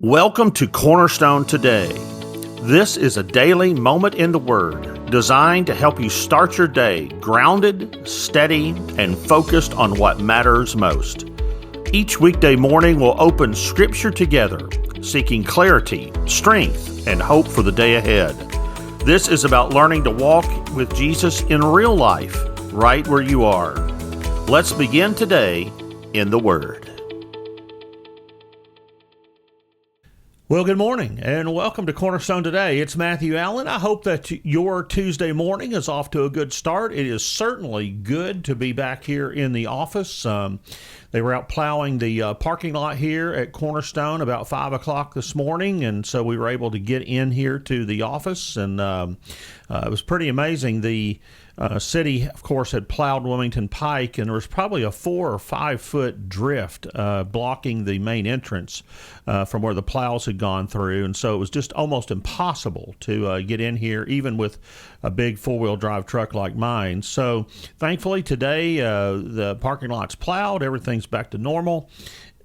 Welcome to Cornerstone Today. This is a daily moment in the Word designed to help you start your day grounded, steady, and focused on what matters most. Each weekday morning we'll open Scripture together, seeking clarity, strength, and hope for the day ahead. This is about learning to walk with Jesus in real life, right where you are. Let's begin today in the Word. Well, good morning and welcome to Cornerstone Today. It's Matthew Allen. I hope that your Tuesday morning is off to a good start. It is certainly good to be back here in the office. They were out plowing the parking lot here at Cornerstone about 5 o'clock this morning, and so we were able to get in here to the office, and it was pretty amazing. The city, of course, had plowed Wilmington Pike, and there was probably a 4 or 5 foot drift blocking the main entrance from where the plows had gone through, and so it was just almost impossible to get in here, even with a big four-wheel drive truck like mine. So thankfully today the parking lot's plowed, everything's back to normal,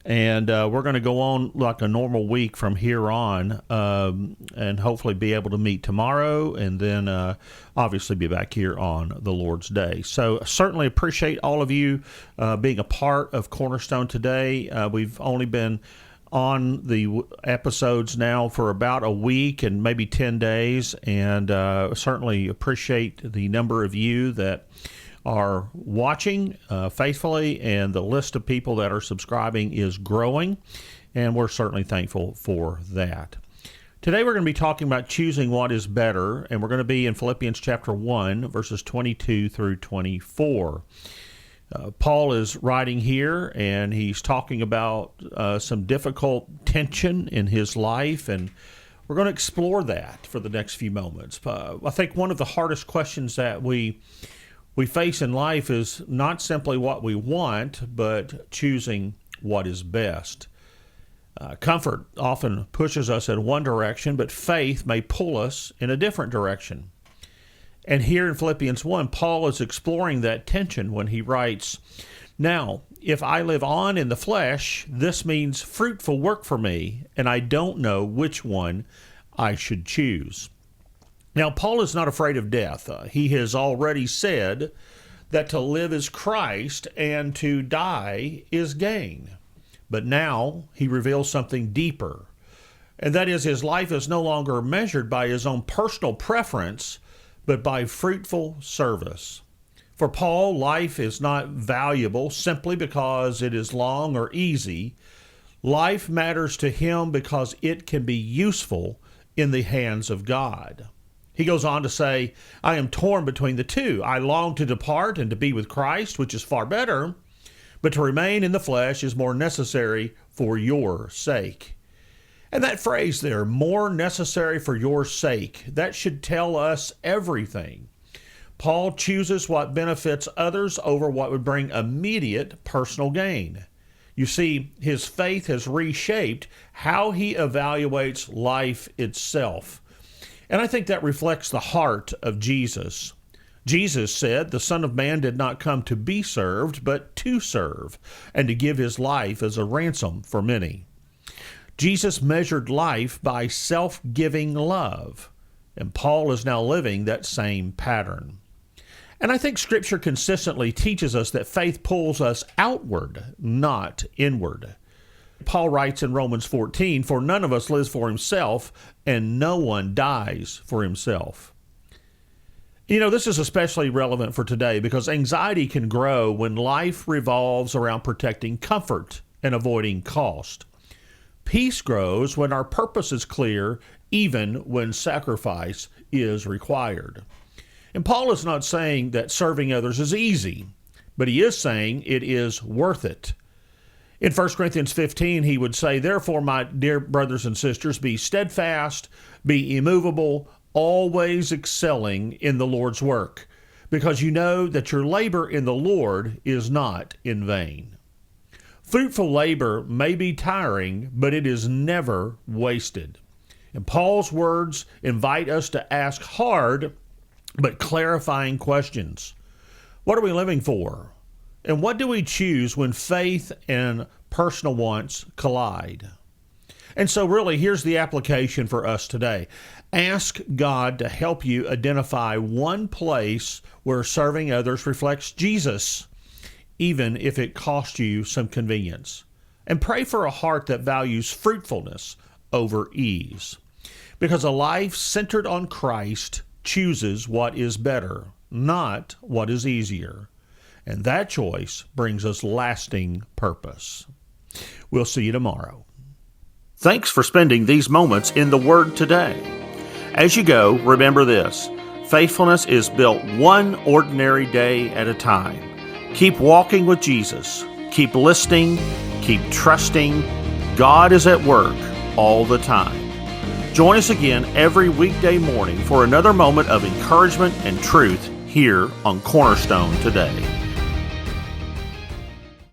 and we're going to go on like a normal week from here on, and hopefully be able to meet tomorrow, and then obviously be back here on the Lord's Day. So certainly appreciate all of you being a part of Cornerstone Today. We've only been on the episodes now for about a week and maybe 10 days, and certainly appreciate the number of you that are watching faithfully, and the list of people that are subscribing is growing, and we're certainly thankful for that. Today we're going to be talking about choosing what is better, and we're going to be in Philippians chapter 1, verses 22 through 24. Paul is writing here, and he's talking about some difficult tension in his life, and we're going to explore that for the next few moments. I think one of the hardest questions that we face in life is not simply what we want, but choosing what is best. Comfort often pushes us in one direction, but faith may pull us in a different direction. And here in Philippians 1, Paul is exploring that tension when he writes, "Now, if I live on in the flesh, this means fruitful work for me, and I don't know which one I should choose." Now, Paul is not afraid of death. He has already said that to live is Christ and to die is gain. But now he reveals something deeper, and that is his life is no longer measured by his own personal preference, but by fruitful service. For Paul, life is not valuable simply because it is long or easy. Life matters to him because it can be useful in the hands of God. He goes on to say, "I am torn between the two. I long to depart and to be with Christ, which is far better, but to remain in the flesh is more necessary for your sake." And that phrase there, "more necessary for your sake," that should tell us everything. Paul chooses what benefits others over what would bring immediate personal gain. You see, his faith has reshaped how he evaluates life itself. And I think that reflects the heart of Jesus. Jesus said, "The Son of Man did not come to be served, but to serve, and to give his life as a ransom for many." Jesus measured life by self-giving love, and Paul is now living that same pattern. And I think Scripture consistently teaches us that faith pulls us outward, not inward. Paul writes in Romans 14, "For none of us lives for himself, and no one dies for himself." You know, this is especially relevant for today because anxiety can grow when life revolves around protecting comfort and avoiding cost. Peace grows when our purpose is clear, even when sacrifice is required. And Paul is not saying that serving others is easy, but he is saying it is worth it. In 1 Corinthians 15, he would say, "Therefore, my dear brothers and sisters, be steadfast, be immovable, always excelling in the Lord's work, because you know that your labor in the Lord is not in vain." Fruitful labor may be tiring, but it is never wasted. And Paul's words invite us to ask hard but clarifying questions. What are we living for? And what do we choose when faith and personal wants collide? And so really, here's the application for us today. Ask God to help you identify one place where serving others reflects Jesus, even if it costs you some convenience. And pray for a heart that values fruitfulness over ease. Because a life centered on Christ chooses what is better, not what is easier. And that choice brings us lasting purpose. We'll see you tomorrow. Thanks for spending these moments in the Word today. As you go, remember this: faithfulness is built one ordinary day at a time. Keep walking with Jesus. Keep listening. Keep trusting. God is at work all the time. Join us again every weekday morning for another moment of encouragement and truth here on Cornerstone Today.